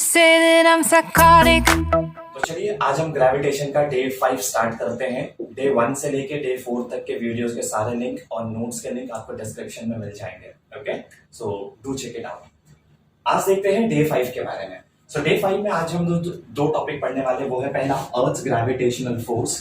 say that I'm psychotic. तो चलिए आज हम ग्रेविटेशन का डे 5 स्टार्ट करते हैं। डे 1 से लेके डे 4 तक के वीडियोस के सारे लिंक और नोट्स के लिंक आपको डिस्क्रिप्शन में मिल जाएंगे। Okay, so do check it out. आज देखते हैं डे 5 के बारे में। सो डे 5 में आज हम दो टॉपिक पढ़ने वाले, वो है पहला अर्थ ग्रेविटेशनल फोर्स।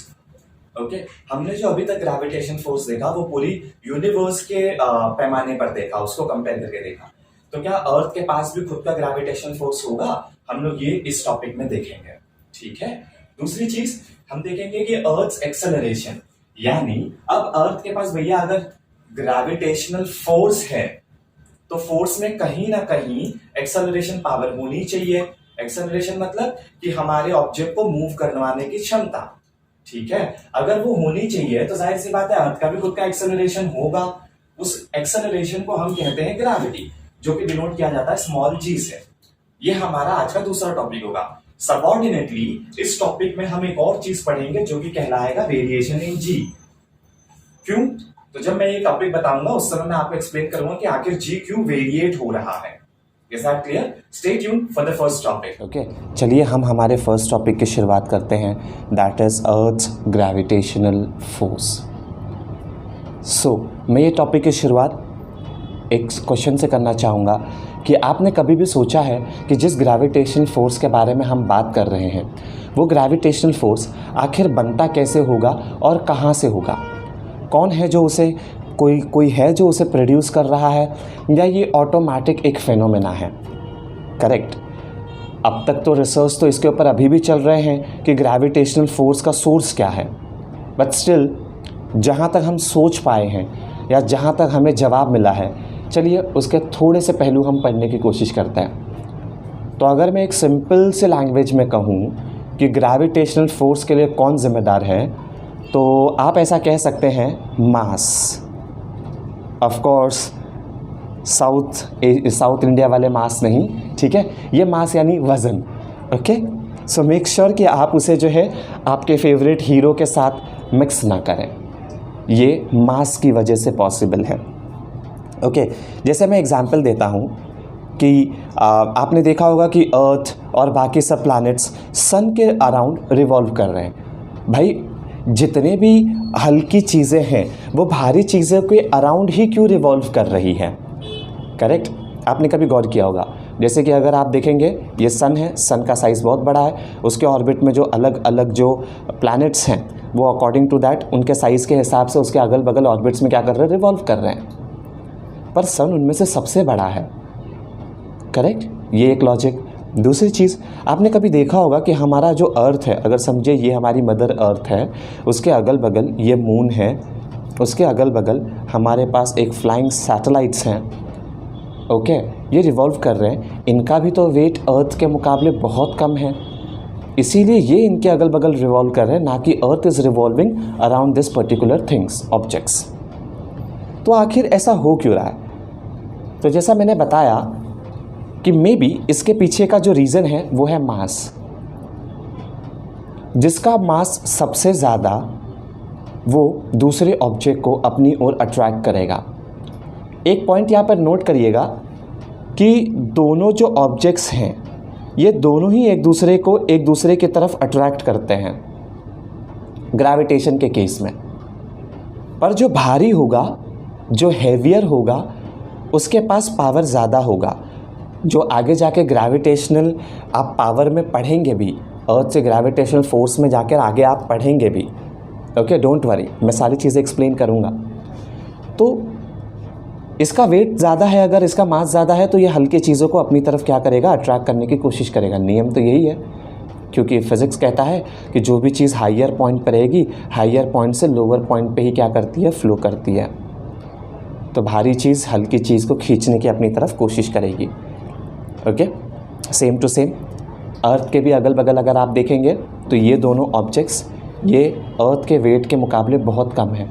ओके, हमने जो अभी तक ग्रेविटेशन फोर्स देखा वो पूरी यूनिवर्स के पैमाने पर देखा, उसको कंपेयर करके देखा। तो क्या अर्थ के पास भी खुद का ग्रेविटेशन फोर्स होगा, हम लोग ये इस टॉपिक में देखेंगे। ठीक है, दूसरी चीज हम देखेंगे कि अर्थ एक्सेलरेशन, यानी अब अर्थ के पास भैया अगर ग्रेविटेशनल फोर्स है तो फोर्स में कहीं ना कहीं एक्सेलरेशन पावर होनी चाहिए। एक्सेलरेशन मतलब कि हमारे ऑब्जेक्ट को मूव करवाने की क्षमता। ठीक है, अगर वो होनी चाहिए तो जाहिर सी बात है अर्थ का भी खुद का एक्सेलरेशन होगा। उस एक्सेलरेशन को हम कहते हैं ग्रेविटी, जो कि डिनोट किया जाता है स्मॉल जी से। ये हमारा आज का दूसरा टॉपिक होगा। सबऑर्डिनेटली इस टॉपिक में हम एक और चीज पढ़ेंगे जो कि कहलाएगा वेरिएशन इन जी। क्यों? तो जब मैं ये टॉपिक बताऊंगा उस समय मैं आपको एक्सप्लेन करूंगा कि आखिर जी क्यों वेरिएट हो रहा है। Is that clear? Stay tuned for the first topic. Okay, चलिए हम हमारे फर्स्ट टॉपिक की शुरुआत करते हैं, that is earth gravitational force. So मैं ये टॉपिक की शुरुआत एक क्वेश्चन से करना चाहूँगा कि आपने कभी भी सोचा है कि जिस ग्रेविटेशनल फोर्स के बारे में हम बात कर रहे हैं वो ग्रेविटेशनल फोर्स आखिर बनता कैसे होगा और कहाँ से होगा? कौन है जो उसे कोई है जो उसे प्रोड्यूस कर रहा है, या ये ऑटोमेटिक एक फेनोमेना है? करेक्ट। अब तक तो रिसर्च तो इसके ऊपर अभी भी चल रहे हैं कि ग्रेविटेशनल फोर्स का सोर्स क्या है, बट स्टिल जहाँ तक हम सोच पाए हैं या जहाँ तक हमें जवाब मिला है, चलिए उसके थोड़े से पहलू हम पढ़ने की कोशिश करते हैं। तो अगर मैं एक सिंपल से लैंग्वेज में कहूँ कि ग्रेविटेशनल फोर्स के लिए कौन जिम्मेदार है, तो आप ऐसा कह सकते हैं मास। ऑफ कोर्स साउथ इंडिया वाले मास नहीं, ठीक है, ये मास यानी वज़न। ओके, सो मेक श्योर कि आप उसे जो है आपके फेवरेट हीरो के साथ मिक्स ना करें, ये मास की वजह से पॉसिबल है। ओके, जैसे मैं एग्जांपल देता हूँ कि आपने देखा होगा कि अर्थ और बाकी सब प्लैनेट्स सन के अराउंड रिवॉल्व कर रहे हैं। भाई जितने भी हल्की चीज़ें हैं वो भारी चीज़ों के अराउंड ही क्यों रिवॉल्व कर रही हैं? करेक्ट, आपने कभी गौर किया होगा। जैसे कि अगर आप देखेंगे ये सन है, सन का साइज़ बहुत बड़ा है, उसके ऑर्बिट में जो अलग अलग जो प्लैनेट्स हैं वो अकॉर्डिंग टू दैट उनके साइज़ के हिसाब से उसके अगल बगल ऑर्बिट्स में क्या कर रहे हैं, रिवॉल्व कर रहे हैं, पर सन उनमें से सबसे बड़ा है। करेक्ट, ये एक लॉजिक। दूसरी चीज़ आपने कभी देखा होगा कि हमारा जो अर्थ है, अगर समझे ये हमारी मदर अर्थ है, उसके अगल बगल ये मून है, उसके अगल बगल हमारे पास एक फ्लाइंग सैटेलाइट्स हैं। ओके, ये रिवॉल्व कर रहे हैं, इनका भी तो वेट अर्थ के मुकाबले बहुत कम है, इसीलिए ये इनके अगल बगल रिवॉल्व कर रहे हैं, ना कि earth is revolving around this particular things, objects. तो आखिर ऐसा हो क्यों रहा है? तो जैसा मैंने बताया कि मे बी इसके पीछे का जो रीज़न है वो है मास। जिसका मास सबसे ज़्यादा वो दूसरे ऑब्जेक्ट को अपनी ओर अट्रैक्ट करेगा। एक पॉइंट यहाँ पर नोट करिएगा कि दोनों जो ऑब्जेक्ट्स हैं ये दोनों ही एक दूसरे की तरफ अट्रैक्ट करते हैं ग्रेविटेशन के केस में। पर जो भारी होगा, जो हैवियर होगा, उसके पास पावर ज़्यादा होगा। जो आगे जाके ग्रेविटेशनल आप पावर में पढ़ेंगे भी, अर्थ से ग्रेविटेशनल फोर्स में जाकर आगे आप पढ़ेंगे भी। ओके, डोंट वरी, मैं सारी चीज़ें एक्सप्लेन करूँगा। तो इसका वेट ज़्यादा है, अगर इसका मास ज़्यादा है तो ये हल्की चीज़ों को अपनी तरफ क्या करेगा, अट्रैक्ट करने की कोशिश करेगा। नियम तो यही है, क्योंकि फिज़िक्स कहता है कि जो भी चीज़ हाइयर पॉइंट पर रहेगी, हाइयर पॉइंट से लोअर पॉइंट पे ही क्या करती है, फ्लो करती है। तो भारी चीज़ हल्की चीज़ को खींचने की अपनी तरफ कोशिश करेगी। ओके, सेम टू सेम अर्थ के भी अगल बगल अगर आप देखेंगे तो ये दोनों ऑब्जेक्ट्स ये अर्थ के वेट के मुकाबले बहुत कम है,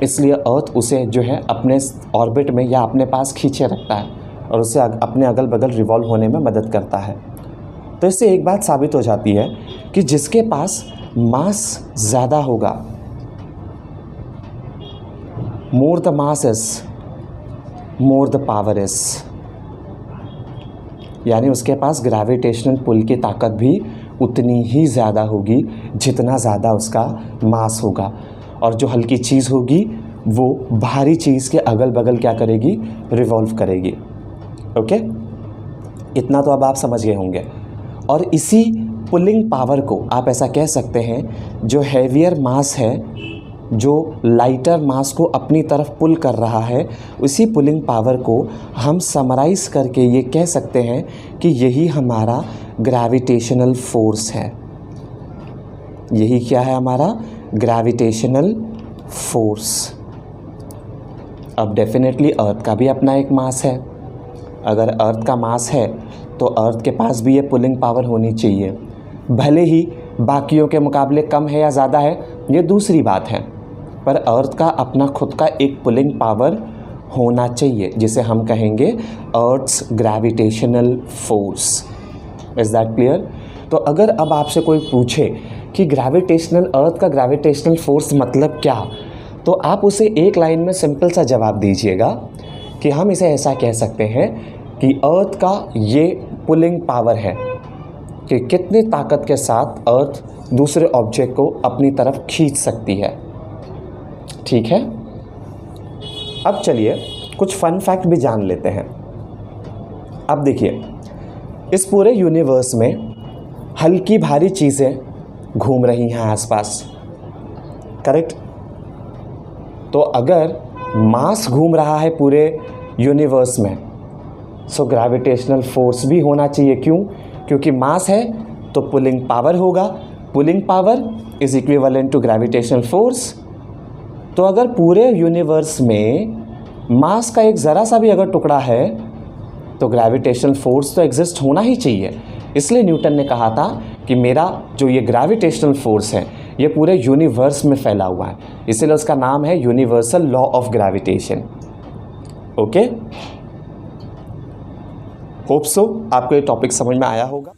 इसलिए अर्थ उसे जो है अपने ऑर्बिट में या अपने पास खींचे रखता है और उसे अपने अगल बगल रिवॉल्व होने में मदद करता है। तो इससे एक बात साबित हो जाती है कि जिसके पास मास ज़्यादा होगा, more the mass is, more the power is। यानी उसके पास ग्रेविटेशनल पुल की ताकत भी उतनी ही ज़्यादा होगी जितना ज़्यादा उसका मास होगा। और जो हल्की चीज़ होगी वो भारी चीज़ के अगल बगल क्या करेगी, रिवॉल्व करेगी। ओके, इतना तो अब आप समझ गए होंगे। और इसी पुलिंग पावर को आप ऐसा कह सकते हैं, जो हैवियर मास है, जो लाइटर मास को अपनी तरफ पुल कर रहा है, उसी पुलिंग पावर को हम समराइज़ करके ये कह सकते हैं कि यही हमारा ग्रेविटेशनल फोर्स है। यही क्या है हमारा ग्रेविटेशनल फोर्स। अब डेफिनेटली अर्थ का भी अपना एक मास है। अगर अर्थ का मास है तो अर्थ के पास भी ये पुलिंग पावर होनी चाहिए। भले ही बाकियों के मुकाबले कम है या ज़्यादा है, ये दूसरी बात है, पर अर्थ का अपना खुद का एक पुलिंग पावर होना चाहिए, जिसे हम कहेंगे earth's gravitational force. Is that clear? तो अगर अब आपसे कोई पूछे कि ग्रेविटेशनल, अर्थ का ग्रेविटेशनल फोर्स मतलब क्या, तो आप उसे एक लाइन में सिंपल सा जवाब दीजिएगा कि हम इसे ऐसा कह सकते हैं कि अर्थ का ये पुलिंग पावर है कि कितनी ताकत के साथ अर्थ दूसरे ऑब्जेक्ट को अपनी तरफ खींच सकती है। ठीक है, अब चलिए कुछ फन फैक्ट भी जान लेते हैं। अब देखिए, इस पूरे यूनिवर्स में हल्की भारी चीज़ें घूम रही हैं आसपास, करेक्ट? तो अगर मास घूम रहा है पूरे यूनिवर्स में, सो ग्रेविटेशनल फोर्स भी होना चाहिए। क्यों? क्योंकि मास है तो पुलिंग पावर होगा। Pulling power is equivalent to gravitational force. तो अगर पूरे यूनिवर्स में मास का एक ज़रा सा भी अगर टुकड़ा है तो ग्रेविटेशनल फोर्स तो एग्जिस्ट होना ही चाहिए। इसलिए न्यूटन ने कहा था कि मेरा जो ये ग्रेविटेशनल फोर्स है ये पूरे यूनिवर्स में फैला हुआ है, इसलिए उसका नाम है universal law of gravitation. Okay, hope so आपको ये टॉपिक समझ में आया होगा।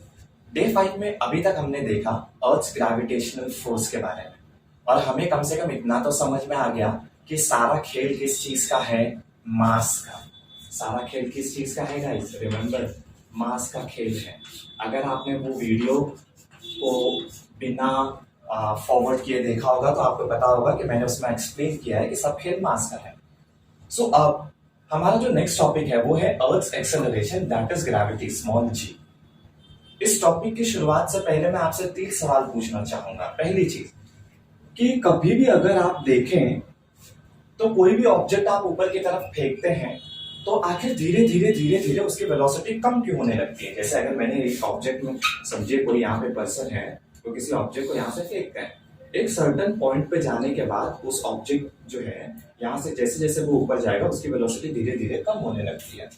डे 5 में अभी तक हमने देखा अर्थ ग्रेविटेशनल फोर्स के बारे में, और हमें कम से कम इतना तो समझ में आ गया कि सारा खेल किस चीज का है, मास का। सारा खेल किस चीज का है गाइस? रिमेंबर, मास का खेल है। अगर आपने वो वीडियो को बिना फॉरवर्ड किए देखा होगा तो आपको पता होगा कि मैंने उसमें एक्सप्लेन किया है कि सब खेल मास का है। सो अब हमारा जो नेक्स्ट टॉपिक है वो है earth's acceleration, that is gravity, small g. इस टॉपिक की शुरुआत से पहले मैं आपसे 3 सवाल पूछना चाहूंगा। पहली चीज कि कभी भी अगर आप देखें तो कोई भी ऑब्जेक्ट आप ऊपर की तरफ फेंकते हैं तो आखिर धीरे धीरे धीरे धीरे उसकी वेलोसिटी कम क्यों होने लगती है? जैसे अगर मैंने एक ऑब्जेक्ट में, समझिए कोई यहाँ पे पर्सन है, तो किसी ऑब्जेक्ट को यहाँ से फेंकते हैं, एक सर्टेन पॉइंट पे जाने के बाद उस ऑब्जेक्ट जो है यहाँ से जैसे जैसे वो ऊपर जाएगा उसकी वेलोसिटी धीरे धीरे कम होने लगती है।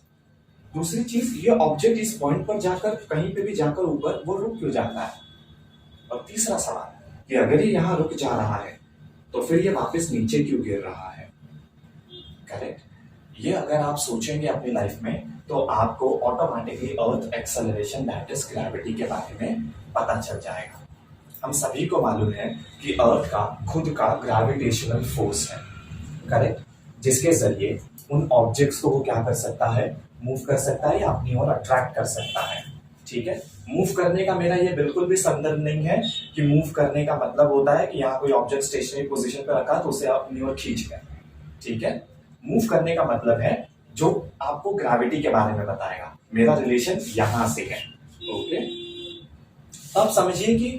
दूसरी चीज, ये ऑब्जेक्ट इस पॉइंट पर जाकर कहीं पे भी जाकर ऊपर वो रुक क्यों जाता है? और तीसरा सवाल कि अगर ये यहाँ रुक जा रहा है तो फिर ये वापस नीचे क्यों गिर रहा है? करेक्ट? ये अगर आप सोचेंगे अपनी लाइफ में तो आपको automatically earth acceleration, that is gravity के बारे में पता चल जाएगा। हम सभी को मालूम है कि अर्थ का खुद का ग्रेविटेशनल फोर्स है, करेक्ट, जिसके जरिए उन ऑब्जेक्ट्स को वो क्या कर सकता है, मूव कर सकता है या अपनी ओर अट्रैक्ट कर सकता है। ठीक है, मूव करने का मेरा ये बिल्कुल भी संदर्भ नहीं है कि मूव करने का मतलब होता है कि यहाँ कोई ऑब्जेक्ट स्टेशनरी पोजीशन पर रखा तो उसे अपनी ओर खींच गया। ठीक है, मूव करने का मतलब है जो आपको ग्रेविटी के बारे में बताएगा। मेरा रिलेशन यहां से है। ओके, अब समझिए कि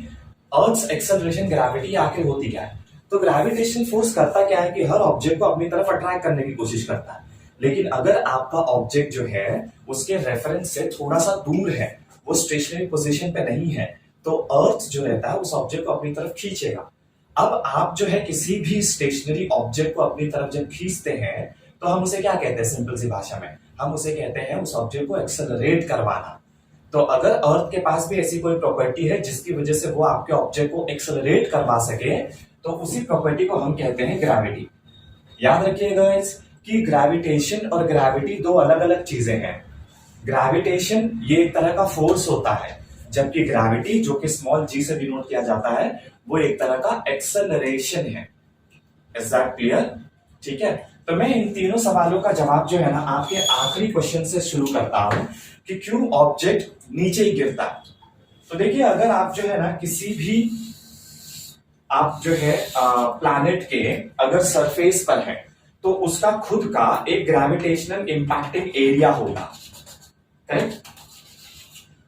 अर्थ एक्सेलरेशन, ग्रेविटी आखिर होती क्या है। तो ग्रेविटेशन फोर्स करता क्या है कि हर ऑब्जेक्ट को अपनी तरफ अट्रैक्ट करने की कोशिश करता है, लेकिन अगर आपका ऑब्जेक्ट जो है उसके रेफरेंस से थोड़ा सा दूर है, वो स्टेशनरी पोजीशन पे नहीं है, तो अर्थ जो रहता है उस ऑब्जेक्ट को अपनी तरफ खींचेगा। अब आप जो है किसी भी स्टेशनरी ऑब्जेक्ट को अपनी तरफ जब खींचते हैं तो हम उसे क्या कहते हैं? सिंपल सी भाषा में हम उसे कहते हैं उस ऑब्जेक्ट को एक्सेलरेट करवाना। तो अगर अर्थ के पास भी ऐसी कोई प्रॉपर्टी है जिसकी वजह से वो आपके ऑब्जेक्ट को एक्सेलरेट करवा सके, तो उसी प्रॉपर्टी को हम कहते हैं ग्रेविटी। याद रखिएगा कि ग्रेविटेशन और ग्रेविटी दो अलग अलग चीजें हैं। ग्रेविटेशन ये एक तरह का फोर्स होता है, जबकि ग्रेविटी, जो कि स्मॉल जी से डिनोट किया जाता है, वो एक तरह का एक्सेलरेशन है। Is that clear? ठीक है, तो मैं इन तीनों सवालों का जवाब जो है ना आपके आखिरी क्वेश्चन से शुरू करता हूं कि क्यों ऑब्जेक्ट नीचे ही गिरता है। तो देखिए, अगर आप जो है ना किसी भी आप जो है प्लैनेट के अगर सरफेस पर है तो उसका खुद का एक ग्रेविटेशनल इंपैक्टिंग एरिया होगा, करेक्ट।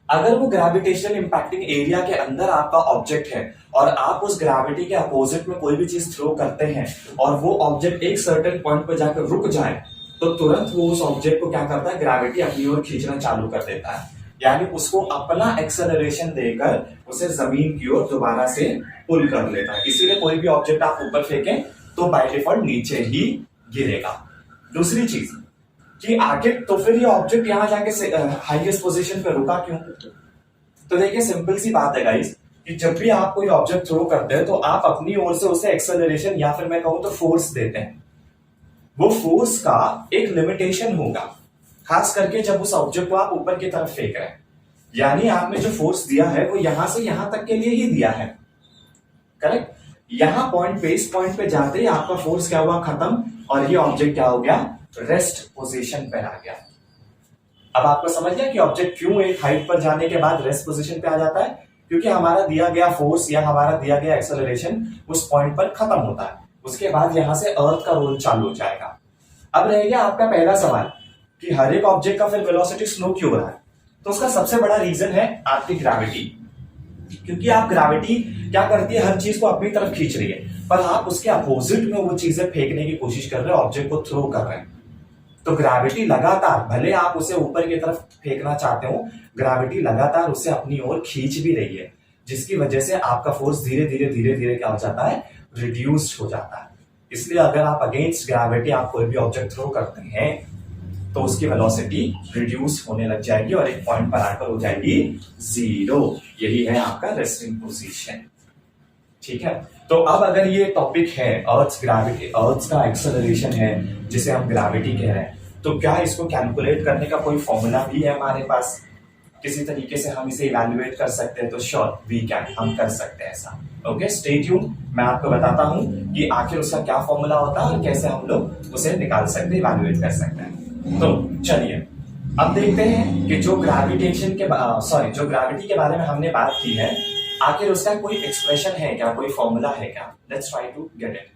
अगर वो ग्रेविटेशनल इंपैक्टिंग एरिया के अंदर आपका ऑब्जेक्ट है और आप उस ग्रेविटी के अपोजिट में कोई भी चीज थ्रो करते हैं और वो ऑब्जेक्ट एक सर्टेन पॉइंट पर जाकर रुक जाए तो तुरंत वो उस ऑब्जेक्ट को क्या करता है, ग्रेविटी अपनी ओर खींचना चालू कर देता है, यानी उसको अपना एक्सेलरेशन देकर उसे जमीन की ओर दोबारा से पुल कर लेता है। इसीलिए कोई भी ऑब्जेक्ट आप ऊपर फेंकें तो बाय डिफॉल्ट नीचे ही गिरेगा। दूसरी चीज कि आगे तो फिर ये ऑब्जेक्ट यहां जाके हाईएस्ट पोजीशन पे रुका क्यों? तो देखिए, सिंपल सी बात है गाइस कि जब भी आप कोई ऑब्जेक्ट थ्रो करते हैं तो आप अपनी ओर से उसे एक्सेलरेशन या फिर मैं कहूं तो फोर्स देते हैं। वो फोर्स का एक लिमिटेशन होगा, खास करके जब उस ऑब्जेक्ट को आप ऊपर की तरफ फेंक रहे हैं, यानी आपने जो फोर्स दिया है वो यहां से यहां तक के लिए ही दिया है, करेक्ट। यहां पॉइंट पे, इस पॉइंट पे जाते ही आपका फोर्स क्या हुआ, खत्म, और ये ऑब्जेक्ट क्या हो गया, रेस्ट पोजीशन पे आ गया। अब आपको समझ गया कि ऑब्जेक्ट क्यों एक हाइट पर जाने के बाद रेस्ट पोजीशन पे आ जाता है, क्योंकि हमारा दिया गया फोर्स या हमारा दिया गया एक्सेलरेशन उस पॉइंट पर खत्म होता है। उसके बाद यहां से अर्थ का रोल चालू हो जाएगा। अब रह गया आपका पहला सवाल कि हर एक ऑब्जेक्ट का फिर वेलोसिटी स्लो क्यों हो रहा है। तो उसका सबसे बड़ा रीजन है आपकी ग्रेविटी, क्योंकि आप ग्रेविटी क्या करती है, हर चीज को अपनी तरफ खींच रही है, पर आप उसके अपोजिट में वो चीजें फेंकने की कोशिश कर रहे हो, ऑब्जेक्ट को थ्रो कर रहे हैं। तो ग्रेविटी लगातार, भले आप उसे ऊपर की तरफ फेंकना चाहते हो, ग्रेविटी लगातार उसे अपनी ओर खींच भी रही है, जिसकी वजह से आपका फोर्स धीरे धीरे क्या हो जाता है, रिड्यूस्ड हो जाता है। इसलिए अगर आप अगेंस्ट ग्रेविटी आप कोई भी ऑब्जेक्ट थ्रो करते हैं तो उसकी वेलोसिटी रिड्यूस होने लग जाएगी और एक पॉइंट पर आकर हो जाएगी 0। यही है आपका रेस्टिंग पोजीशन, ठीक है। तो अब अगर ये टॉपिक है अर्थ ग्रेविटी, अर्थ का एक्सेलरेशन है जिसे हम ग्रेविटी कह रहे हैं, तो क्या इसको कैलकुलेट करने का कोई फॉर्मूला भी है हमारे पास, किसी तरीके से हम इसे इवैल्यूएट कर सकते हैं? तो श्योर वी कैन, हम कर सकते हैं ऐसा। ओके, स्टे ट्यून, मैं आपको बताता हूं कि आखिर उसका क्या फॉर्मूला होता है और कैसे हम लोग उसे निकाल सकते हैं, इवैल्यूएट कर सकते हैं। तो चलिए अब देखते हैं कि जो ग्रेविटेशन के जो ग्रेविटी के बारे में हमने बात की है, आखिर उसका कोई एक्सप्रेशन है क्या, कोई फॉर्मूला है क्या? Let's try to get it.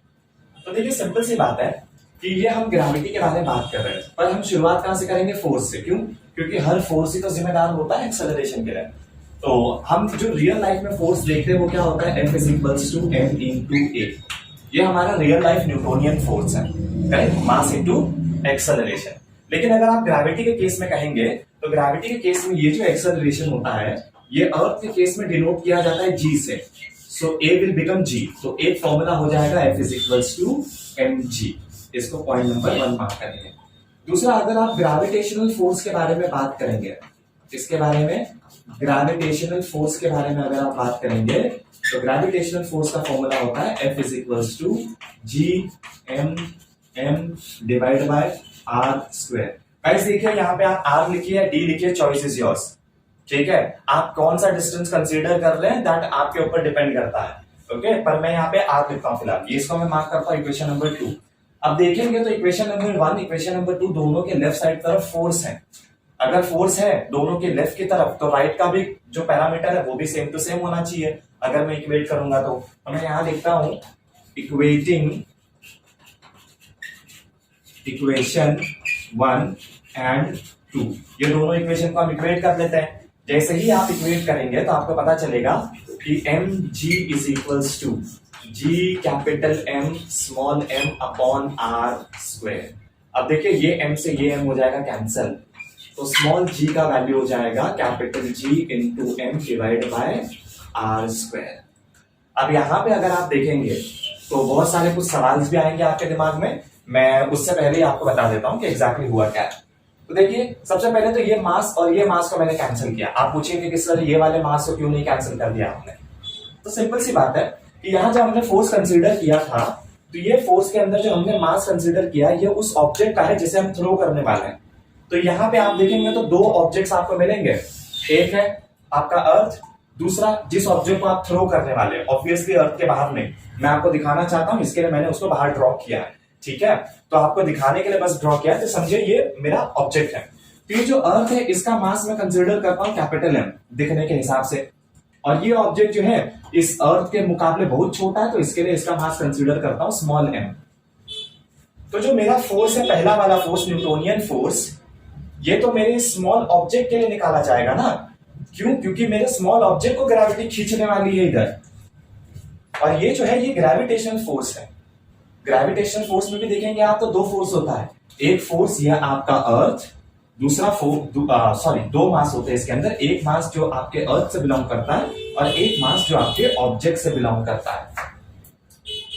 तो देखिए, सिंपल सी बात है कि ये हम ग्रेविटी के बारे में बात कर रहे हैं, पर हम शुरुआत कहां से करेंगे, फोर्स से। क्यों? क्योंकि हर फोर्स ही तो जिम्मेदार होता है एक्सेलरेशन के लिए। तो हम जो रियल लाइफ में फोर्स देखते हैं वो क्या होता है, F = m/a। ये हमारा रियल लाइफ न्यूटोनियन फोर्स है, करेक्ट, मास इनटू एक्सेलरेशन। लेकिन अगर आप ग्रेविटी के केस में कहेंगे तो ग्रेविटी के केस में ये जो एक्सेलरेशन होता है ये अर्थ के केस में डिनोट किया जाता है g से। सो a विल बिकम g। तो एक फॉर्मूला हो जाएगा F = mg। इसको पॉइंट नंबर 1 मार्क करेंगे। दूसरा, अगर आप ग्रेविटेशनल फोर्स के बारे में बात करेंगे, इसके बारे में, ग्रेविटेशनल फोर्स के बारे में अगर आप बात करेंगे तो ग्रेविटेशनल फोर्स का फॉर्मूला होता है F = G(m)m/r²। गाइस देखिए, यहाँ पे आप r लिखिए, d लिखिए, चॉइस इज योर्स, ठीक है। आप कौन सा डिस्टेंस कंसीडर कर रहे हैं दैट आपके ऊपर डिपेंड करता है, ओके। पर मैं यहाँ पे r लिखता हूँ फिलहाल, ये इसको मैं मार्क करता हूँ इक्वेशन नंबर 2। अब देखेंगे तो इक्वेशन नंबर 1, इक्वेशन नंबर 2 दोनों के लेफ्ट साइड तरफ फोर्स है। अगर फोर्स है दोनों के लेफ्ट की तरफ तो राइट का भी जो पैरामीटर है वो भी सेम टू सेम होना चाहिए। अगर मैं इक्वेट करूंगा तो मैं यहां लिखता हूं इक्वेटिंग इक्वेशन 1 एंड 2। ये दोनों इक्वेशन को हम इक्वेट कर लेते हैं। जैसे ही आप इक्वेट करेंगे तो आपको पता चलेगा कि mg = G(m)r²। अब देखिए, ये m से ये m हो जाएगा कैंसल, तो स्मॉल g का वैल्यू हो जाएगा G × m/r²। अब यहां पे अगर आप देखेंगे तो बहुत सारे कुछ सवाल भी आएंगे आपके दिमाग में। मैं उससे पहले ही आपको बता देता हूं कि एग्जैक्टली हुआ क्या है। तो देखिए, सबसे पहले तो ये मास और ये मास को मैंने कैंसिल किया। आप पूछेंगे कि सर ये वाले मास को क्यों नहीं कैंसिल कर दिया आपने? तो सिंपल सी बात है कि यहां जब हमने फोर्स कंसीडर किया था तो ये फोर्स के अंदर जो हमने मास कंसीडर किया ये उस ऑब्जेक्ट का है जिसे हम थ्रो करने वाले हैं। तो यहां पे आप देखेंगे तो 2 ऑब्जेक्ट्स आपको मिलेंगे, एक है आपका अर्थ, दूसरा जिस ऑब्जेक्ट को आप थ्रो करने वाले हैं, ऑब्वियसली अर्थ के बाहर नहीं। मैं आपको दिखाना चाहता हूं, इसके लिए मैंने उसको बाहर ड्रॉ किया है, ठीक है, तो आपको दिखाने के लिए बस ड्रॉ किया, तो समझिए ये मेरा ऑब्जेक्ट है। तो ये जो अर्थ है इसका मास मैं कंसीडर करता हूं कैपिटल एम दिखने के हिसाब से, और ये ऑब्जेक्ट जो है इस अर्थ के मुकाबले बहुत छोटा है, तो इसके लिए इसका मास कंसीडर करता हूं स्मॉल एम। तो जो मेरा फोर्स है पहला वाला फोर्स, न्यूटोनियन फोर्स, ये तो मेरे स्मॉल ऑब्जेक्ट के लिए निकाला जाएगा ना, क्यों? क्योंकि मेरे स्मॉल ऑब्जेक्ट को ग्रेविटी खींचने वाली है इधर, और ये जो है ये ग्रेविटेशनल फोर्स है। ग्रेविटेशनल फोर्स में भी देखेंगे आप तो दो फोर्स होता है, एक फोर्स यह आपका अर्थ, दूसरा दो मास होते हैं इसके अंदर, एक मास जो आपके अर्थ से बिलोंग करता है और एक मास जो आपके ऑब्जेक्ट से बिलोंग करता है।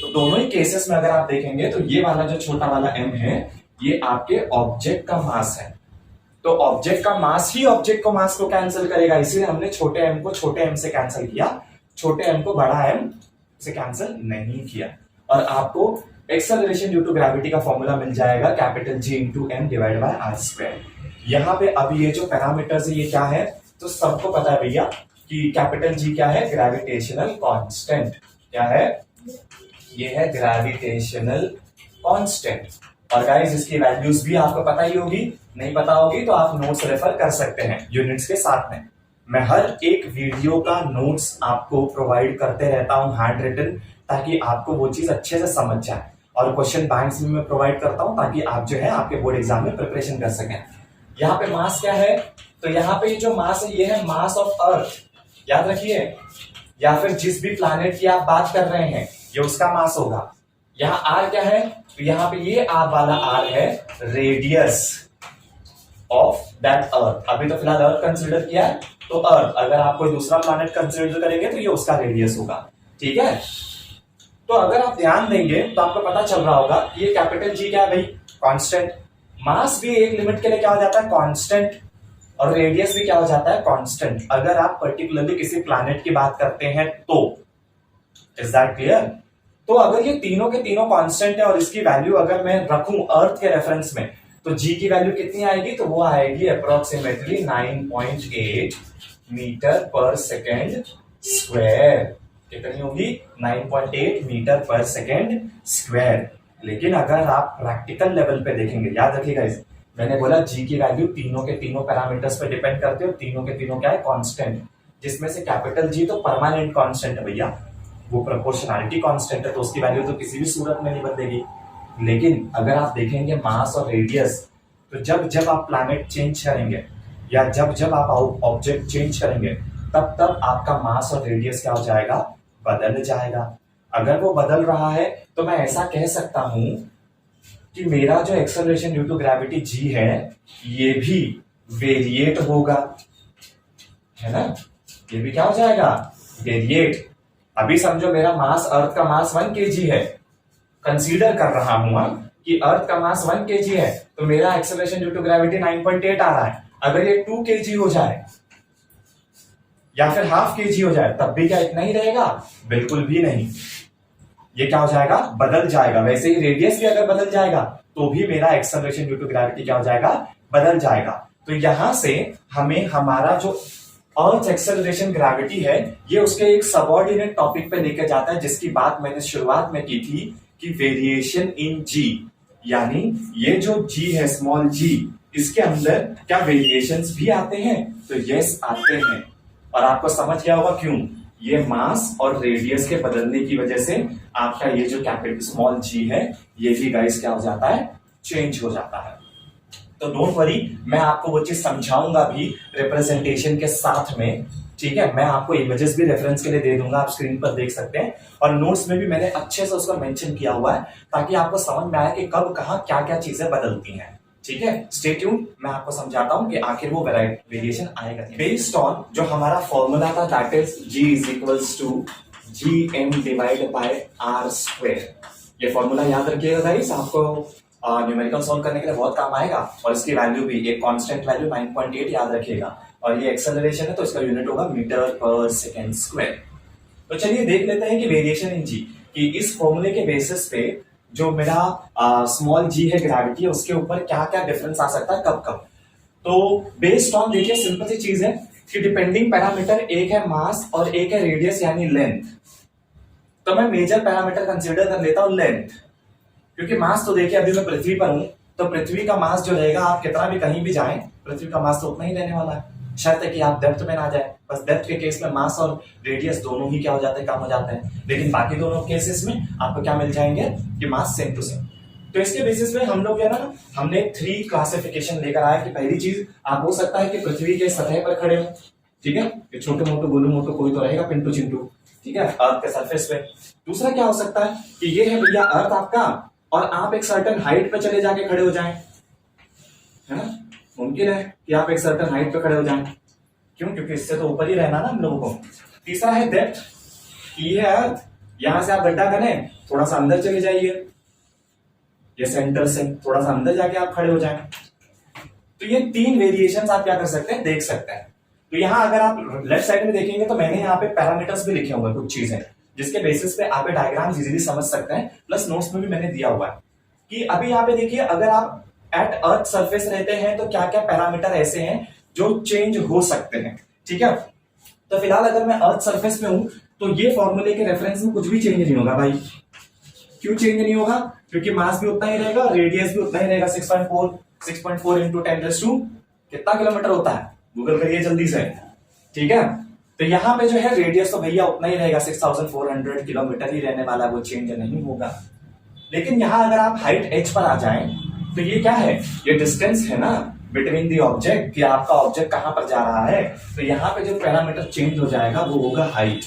तो दोनों ही केसेस में अगर आप देखेंगे तो ये वाला जो छोटा वाला m है ये आपके ऑब्जेक्ट का मास है, तो ऑब्जेक्ट का मास ही ऑब्जेक्ट को मास को कैंसिल करेगा, इसलिए हमने छोटे m को छोटे m से कैंसिल किया, छोटे m को बड़ा m से कैंसिल नहीं किया। और आपको एक्सेलरेशन ड्यू टू ग्रेविटी का फॉर्मूला मिल जाएगा capital G into M divide by R square. यहाँ पे अभी ये जो पैरामीटर्स है ये क्या है, तो सबको पता है भैया कि कैपिटल G क्या है, ग्रेविटेशनल कांस्टेंट। क्या है? ये है ग्रेविटेशनल कांस्टेंट। और गाइस इसकी वैल्यूज भी आपको पता ही होगी, नहीं पता होगी तो आप नोट्स रेफर कर सकते हैं यूनिट्स के साथ में। मैं हर एक वीडियो का नोट्स आपको प्रोवाइड करते रहता हूं हैंड रिटन, ताकि आपको वो चीज अच्छे से समझ जाए, और क्वेश्चन बैंक्स भी मैं प्रोवाइड करता हूं ताकि आप जो है आपके बोर्ड एग्जाम में प्रिपरेशन कर सकें। यहाँ पे मास क्या है, तो यहाँ पे जो मास है ये है मास ऑफ अर्थ, याद रखिए, या फिर जिस भी प्लैनेट की आप बात कर रहे हैं ये उसका मास होगा। यहाँ आर क्या है, तो यहाँ पे ये आर वाला आर है रेडियस ऑफ दैट अर्थ। अभी तो फिलहाल अर्थ कंसिडर किया है, तो अर्थ, अगर आप कोई दूसरा प्लैनेट कंसिडर करेंगे तो ये उसका रेडियस होगा, ठीक है। तो अगर आप ध्यान देंगे तो आपको पता चल रहा होगा ये कैपिटल जी क्या है भाई, कांस्टेंट। मास भी एक लिमिट के लिए क्या हो जाता है, कांस्टेंट, और रेडियस भी क्या हो जाता है, कांस्टेंट, अगर आप पर्टिकुलरली किसी प्लैनेट की बात करते हैं तो। Is that clear? तो अगर ये तीनों के तीनों कांस्टेंट है और इसकी वैल्यू अगर मैं रखूं अर्थ के रेफरेंस में, तो जी की वैल्यू कितनी आएगी, तो वो आएगी अप्रोक्सीमेटली 9.8 मीटर पर सेकेंड स्क्वायर। कितनी होगी, 9.8 मीटर पर सेकेंड स्क्वायर। लेकिन अगर आप प्रैक्टिकल लेवल पे देखेंगे, याद रखिएगा इस, मैंने बोला जी की वैल्यू तीनों के तीनों पैरामीटर्स पे डिपेंड करते हो, तीनों के तीनों क्या है, कांस्टेंट, जिसमें से कैपिटल जी तो परमानेंट कांस्टेंट है भैया, वो प्रोपोर्शनैलिटी कांस्टेंट है, तो उसकी वैल्यू तो किसी भी सूरत में नहीं बदलेगी। लेकिन अगर आप देखेंगे मास और रेडियस, तो जब जब आप प्लैनेट चेंज करेंगे या जब जब आप ऑब्जेक्ट चेंज करेंगे, तब तब आपका मास और रेडियस क्या हो जाएगा, बदल जाएगा। अगर वो बदल रहा है तो मैं ऐसा कह सकता हूं कि मेरा जो acceleration due to gravity G है ये भी वेरिएट होगा, है ना, ये भी क्या हो जाएगा, वेरिएट। अभी समझो मेरा मास, अर्थ का मास 1 kg है, कंसीडर कर रहा हूं कि अर्थ का मास 1 kg है, तो मेरा एक्सेलरेशन ड्यू टू ग्रेविटी 9.8 आ रहा है। अगर ये 2 kg हो जाए या फिर ½ kg हो जाए, तब भी क्या इतना ही रहेगा, बिल्कुल भी नहीं, ये क्या हो जाएगा, बदल जाएगा। वैसे ही रेडियस भी अगर बदल जाएगा तो भी मेरा एक्सेलरेशन ड्यू टू ग्रेविटी क्या हो जाएगा, बदल जाएगा। तो यहां से हमें हमारा जो अर्थ एक्सेलरेशन ग्रेविटी है ये उसके एक सबऑर्डिनेट टॉपिक पे लेकर जाता है, जिसकी बात मैंने शुरुआत में की थी कि वेरिएशन इन जी, यानी ये जो जी है स्मॉल जी, इसके अंदर क्या वेरिएशंस भी आते हैं, तो यस आते हैं। और आपको समझ गया होगा क्यों, ये मास और रेडियस के बदलने की वजह से आपका ये जो कैपिटल स्मॉल जी है ये भी गाइस क्या हो जाता है, चेंज हो जाता है। तो डोंट वरी, मैं आपको वो चीज समझाऊंगा भी रिप्रेजेंटेशन के साथ में, ठीक है। मैं आपको इमेजेस भी रेफरेंस के लिए दे दूंगा, आप स्क्रीन पर देख सकते हैं, और नोट्स में भी मैंने अच्छे से उसको मेंशन किया हुआ है ताकि आपको समझ में आए कि कब कहां क्या क्या चीजें बदलती हैं, ठीक है। स्टे ट्यून्ड, मैं आपको समझाता हूं कि आखिर वो वेरिएशन आएगा। बेस्ड ऑन जो हमारा फॉर्मूला था that is G is equals to GM divide by R square. ये फॉर्मूला याद रखिएगा गाइस, आपको न्यूमेरिकल सॉल्व करने के लिए बहुत काम आएगा। और इसकी वैल्यू भी एक कांस्टेंट वैल्यू 9.8 याद रखिएगा, और ये एक्सेलरेशन है तो इसका यूनिट होगा मीटर पर सेकेंड स्क्वायर। तो चलिए देख लेते हैं कि वेरिएशन इन जी, कि इस फॉर्मूले के बेसिस पे जो मेरा स्मॉल जी है ग्रेविटी है, उसके ऊपर क्या क्या डिफरेंस आ सकता है, कब कब। तो बेस्ड ऑन, देखिए सिंपल सी चीज है कि डिपेंडिंग पैरामीटर एक है मास और एक है रेडियस यानी लेंथ। तो मैं मेजर पैरामीटर कंसीडर कर लेता हूं लेंथ, क्योंकि मास तो देखिए अभी मैं पृथ्वी पर हूं, तो पृथ्वी का मास जो रहेगा, आप कितना भी कहीं भी जाएं, पृथ्वी का मास तो उतना ही रहने वाला है, शर्त है कि आप डेप्थ में ना जाए। बस डेप्थ के केस में मास और रेडियस दोनों ही क्या हो जाते हैं, कम हो जाते हैं, लेकिन बाकी दोनों केसेस में आपको क्या मिल जाएंगे कि मास सेम टू सेम। तो इसके बेसिस पे हम लोग है ना, हमने 3 क्लासिफिकेशन लेकर आया कि पहली चीज आप हो सकता है कि पृथ्वी के सतह पर खड़े हो, ठीक है, ये छोटे मोटे गोलू मोटो कोई तो रहेगा पिंटू चिंटू, ठीक है, अर्थ के सरफेस पे। दूसरा क्या हो सकता है कि ये है भैया अर्थ आपका, और आप एक सर्टेन हाइट पे चले जाके खड़े हो जाएं, है ना, मुमकिन है कि आप एक सर्टेन हाइट पे खड़े हो जाएं, क्यों, क्योंकि इससे तो ऊपर ही रहना ना हम लोगों को। तीसरा है डेप्थ, ये है अर्थ, यहां से आप गड्ढा करें, थोड़ा सा अंदर चले जाइए, ये सेंटर से थोड़ा सा अंदर जाके आप खड़े हो जाएं। तो ये 3 वेरिएशंस आप क्या कर सकते हैं, देख सकते हैं। तो यहां अगर आप लेफ्ट साइड में देखेंगे तो मैंने यहाँ पे पैरामीटर्स भी लिखे हुए कुछ चीजें, जिसके बेसिस पे आप डायग्राम इजीली समझ सकते हैं, प्लस नोट्स में भी मैंने दिया हुआ है कि अभी यहाँ पे देखिए, अगर आप एट अर्थ सरफेस रहते हैं तो क्या क्या पैरामीटर ऐसे हैं जो चेंज हो सकते हैं, ठीक है। तो फिलहाल अगर मैं अर्थ सरफेस में हूं तो ये फॉर्मूले के रेफरेंस में कुछ भी चेंज नहीं होगा भाई। क्यों चेंज नहीं होगा, क्योंकि मास भी उतना ही रहेगा, रेडियस भी उतना ही रहेगा, 6.4 इंटू 10⁻⁴ कितना किलोमीटर होता है, गूगल करिए जल्दी से, ठीक है। तो यहाँ पे जो है रेडियस तो भैया उतना ही रहेगा, 6400 किलोमीटर ही रहने वाला, वो चेंज नहीं होगा। लेकिन यहाँ अगर आप हाइट h पर आ जाएं तो ये क्या है, ये डिस्टेंस है ना बिटवीन दी ऑब्जेक्ट, कि आपका ऑब्जेक्ट कहां पर जा रहा है। तो यहाँ पे जो पैरामीटर चेंज हो जाएगा वो होगा हाइट।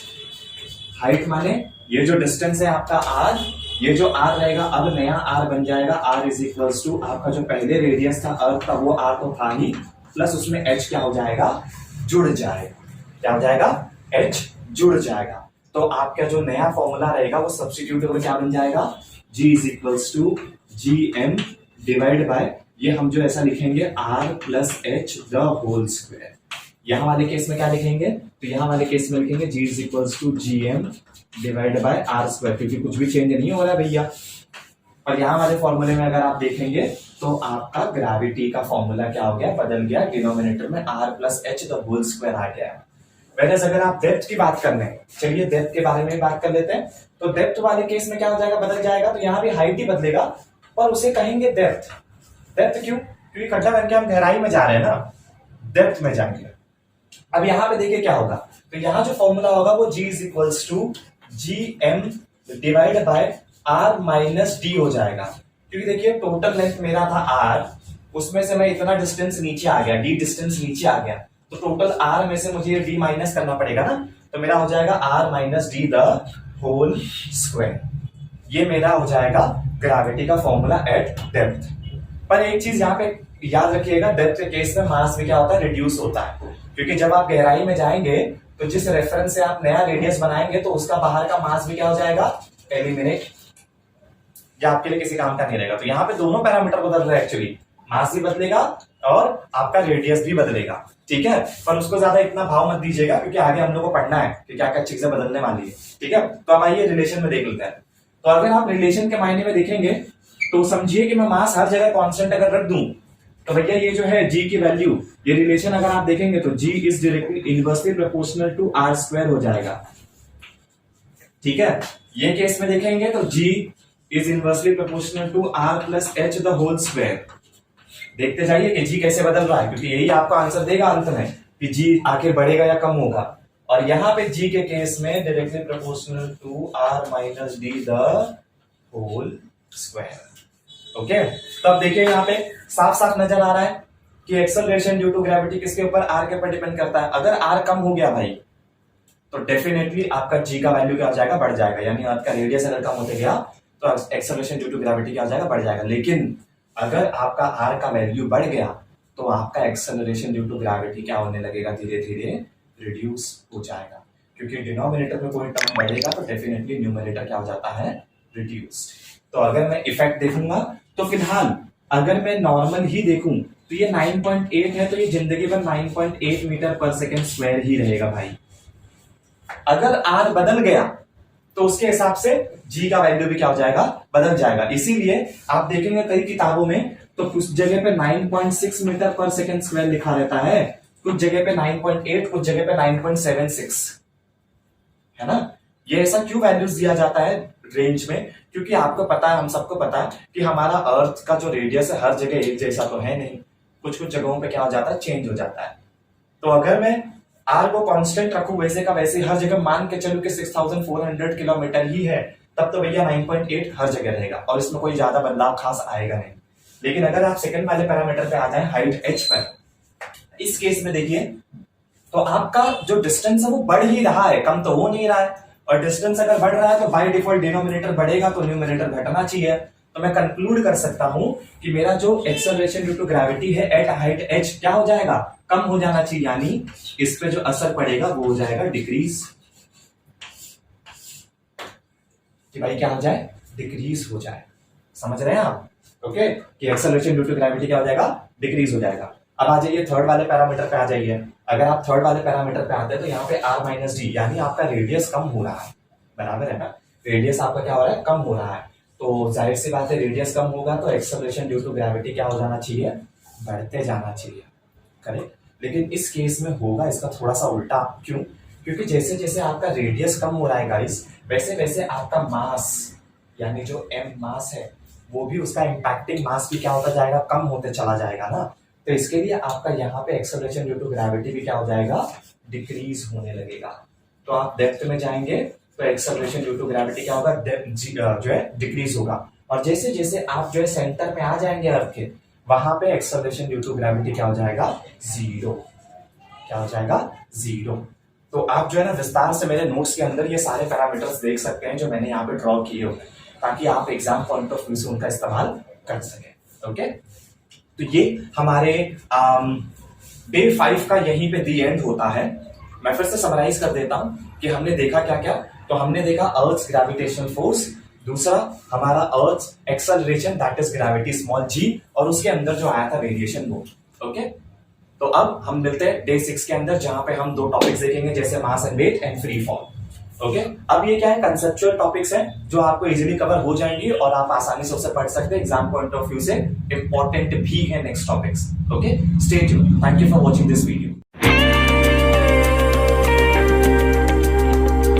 हाइट माने ये जो डिस्टेंस है आपका r, ये जो r रहेगा अब नया r बन जाएगा, r इज इक्वल्स टू आपका जो पहले रेडियस था अर्थ का वो r तो था ही, प्लस उसमें h क्या हो जाएगा, जुड़ जाएगा। क्या हो जाएगा, h जुड़ जाएगा। तो आपका जो नया फॉर्मूला रहेगा वो सब्स्टिट्यूट होकर क्या बन जाएगा, g is equals to gm divide by, ये हम जो ऐसा लिखेंगे r plus h the whole square. यहां वाले केस में क्या लिखेंगे, तो यहां वाले केस में लिखेंगे g is equals to gm divide by r square, क्योंकि कुछ भी चेंज नहीं हो रहा है भैया। और यहां वाले फॉर्मूले में अगर आप देखेंगे तो आपका ग्रेविटी का फॉर्मूला क्या हो गया, बदल गया, डिनोमिनेटर में r plus h the whole square आ गया। वैसे अगर आप डेप्थ की बात करने, चलिए डेप्थ के बारे में बात कर लेते हैं। तो डेप्थ वाले केस में क्या हो जाएगा, बदल जाएगा, तो यहाँ भी हाइट ही बदलेगा, पर उसे कहेंगे डेप्थ। डेप्थ क्यों, क्योंकि खड्डा बन के हम गहराई में जा रहे हैं ना, डेप्थ में जाएंगे। अब यहाँ पे देखिए क्या होगा, तो यहाँ जो फॉर्मूला होगा वो g is equals to gm divide by r minus d हो जाएगा। क्योंकि देखिए टोटल लेंथ मेरा था r, उसमें से मैं इतना डिस्टेंस नीचे आ गया, d डिस्टेंस नीचे आ गया, तो टोटल r में से मुझे d माइनस करना पड़ेगा ना, तो मेरा हो जाएगा r minus D the whole square. ये मेरा हो जाएगा ग्रेविटी का फॉर्मूला एट डेप्थ। पर एक चीज यहाँ पे याद रखिएगा, डेप्थ के केस में मास भी क्या होता है, रिड्यूस होता है, क्योंकि जब आप गहराई में जाएंगे तो जिस रेफरेंस से आप नया रेडियस बनाएंगे तो उसका बाहर का मास भी क्या हो जाएगा, एलिमिनेट, या आपके लिए किसी काम का नहीं रहेगा। तो यहाँ पे दोनों पैरामीटर बदल रहे हैं एक्चुअली, मास भी बदलेगा और आपका रेडियस भी बदलेगा, ठीक है। पर उसको ज्यादा इतना भाव मत दीजिएगा, क्योंकि आगे हम लोग को पढ़ना है कि क्या क्या चीजें बदलने वाली है, ठीक है। तो अब आइए रिलेशन में देख लेते हैं। तो अगर आप रिलेशन के मायने में देखेंगे तो समझिए कि मैं मास हर जगह कांस्टेंट अगर रख दूं तो भैया ये जो है g की वैल्यू, ये रिलेशन अगर आप देखेंगे तो g is directly inversely proportional to r square हो जाएगा, ठीक है। ये केस में देखेंगे तो g is inversely proportional to r plus h the whole square. देखते जाइए कि g कैसे बदल रहा है, क्योंकि यही आपका आंसर देगा अंत में कि g आखिर बढ़ेगा या कम होगा। और यहाँ पे g के केस में directly proportional to r minus D the whole square. Okay, तो अब देखिए यहाँ पे साफ साफ नजर आ रहा है कि एक्सेलरेशन ड्यू टू ग्रेविटी किसके ऊपर, r के ऊपर डिपेंड करता है। अगर r कम हो गया भाई तो डेफिनेटली आपका g का वैल्यू क्या हो जाएगा, बढ़ जाएगा, यानी अर्थ का रेडियस अगर कम होते गया तो एक्सेलरेशन ड्यू टू ग्रेविटी क्या हो जाएगा, बढ़ जाएगा। लेकिन अगर आपका r का वैल्यू बढ़ गया तो आपका एक्सेलरेशन ड्यू टू ग्रेविटी क्या होने लगेगा, धीरे धीरे रिड्यूस हो जाएगा, क्योंकि डिनोमिनेटर में कोई टर्म बढ़ेगा तो डेफिनेटली न्यूमरेटर क्या हो जाता है, रिड्यूस्ड। तो अगर मैं इफेक्ट देखूंगा तो फिलहाल अगर मैं नॉर्मल ही देखूं तो ये 9.8 है, तो ये जिंदगी भर 9.8 मीटर पर सेकेंड स्क्वायर ही रहेगा भाई। अगर r बदल गया तो उसके हिसाब से g का वैल्यू भी क्या हो जाएगा, बदल जाएगा। इसीलिए आप देखेंगे कई किताबों में तो कुछ जगह पे 9.6 मीटर पर सेकेंड स्क्वायर लिखा रहता है, कुछ जगह पे 9.8, कुछ जगह पे 9.76, है ना। ये ऐसा क्यों वैल्यूज दिया जाता है, रेंज में, क्योंकि आपको पता है, हम सबको पता है कि हमारा अर्थ का जो रेडियस है हर जगह एक जैसा तो है नहीं, कुछ कुछ जगहों पे क्या हो जाता है, चेंज हो जाता है। तो अगर मैं आर को कांस्टेंट रखूं वैसे का वैसे हर जगह, मान के चलूं कि 6400 किलोमीटर ही है, तब तो भैया 9.8 हर जगह रहेगा और इसमें कोई ज्यादा बदलाव खास आएगा नहीं। लेकिन अगर आप सेकंड वाले पैरामीटर पे आ जाए, हाइट h पर, इस केस में देखिए तो आपका जो डिस्टेंस है वो बढ़ ही रहा है, कम तो हो नहीं रहा है। और डिस्टेंस अगर बढ़ रहा है तो बाय डिफॉल्ट डिनोमिनेटर बढ़ेगा तो न्यूमरेटर घटना चाहिए। तो मैं कंक्लूड कर सकता हूं कि मेरा जो एक्सेलरेशन ड्यू टू ग्रेविटी है एट हाइट h क्या हो जाएगा, कम हो जाना चाहिए, यानी इस पे जो असर पड़ेगा वो हो जाएगा डिक्रीज, कि भाई क्या हो जाए, डिक्रीज हो जाए। समझ रहे हैं आप? ओके, कि एक्सेलरेशन ड्यू टू ग्रेविटी क्या हो जाएगा, डिक्रीज हो जाएगा। अब आ जाइए थर्ड वाले पैरामीटर पे आ जाइए। अगर आप थर्ड वाले पैरामीटर पे आते हैं तो यहाँ पे r माइनस डी, यानी आपका रेडियस कम हो रहा है, बराबर है ना, रेडियस आपका क्या हो रहा है, कम हो रहा है। तो जाहिर सी बात है रेडियस कम होगा तो एक्सेलरेशन ड्यू टू ग्रेविटी क्या हो जाना चाहिए, बढ़ते जाना चाहिए, करेक्ट। लेकिन इस केस में होगा इसका थोड़ा सा उल्टा। क्यों? क्योंकि जैसे जैसे आपका रेडियस कम हो रहा है गाइस, वैसे वैसे आपका मास, यानी जो m मास है वो भी, उसका इंपैक्टिंग मास भी क्या होता जाएगा, कम होते चला जाएगा ना। तो इसके लिए आपका यहाँ पे एक्सेलरेशन ड्यू टू ग्रेविटी भी क्या हो जाएगा, डिक्रीज होने लगेगा। तो आप डेप्थ में जाएंगे तो एक्सेलरेशन ड्यू टू ग्रेविटी क्या होगा, जो है डिक्रीज होगा। और जैसे जैसे आप जो है सेंटर पे आ जाएंगे अर्थ के, वहां पे एक्सेलरेशन ड्यू टू ग्रेविटी क्या हो जाएगा, जीरो। क्या हो जाएगा, जीरो। तो आप जो है ना विस्तार से मेरे नोट्स के अंदर ये सारे पैरामीटर्स देख सकते हैं जो मैंने यहाँ पे ड्रॉ किए हुए, ताकि आप एग्जाम पॉइंट ऑफ व्यू से उनका इस्तेमाल कर सकें। ओके, तो ये हमारे डे 5 का यहीं पे दी एंड होता है। मैं फिर से समराइज कर देता हूं कि हमने देखा क्या क्या। तो हमने देखा अर्थ ग्रेविटेशनल फोर्स, दूसरा हमारा earth acceleration that is gravity small g, और उसके अंदर जो आया था रेडिएशन वो। ओके, तो अब हम मिलते हैं डे 6 के अंदर, जहां पे हम दो टॉपिक्स देखेंगे, जैसे mass and weight and free fall. Okay, अब ये क्या है, कंसेप्चुअल टॉपिक्स हैं जो आपको इजीली कवर हो जाएंगी और आप आसानी से उसे पढ़ सकते हैं। एग्जाम पॉइंट ऑफ व्यू से इंपॉर्टेंट भी है next topics. Okay, stay tuned, thank you for watching this video.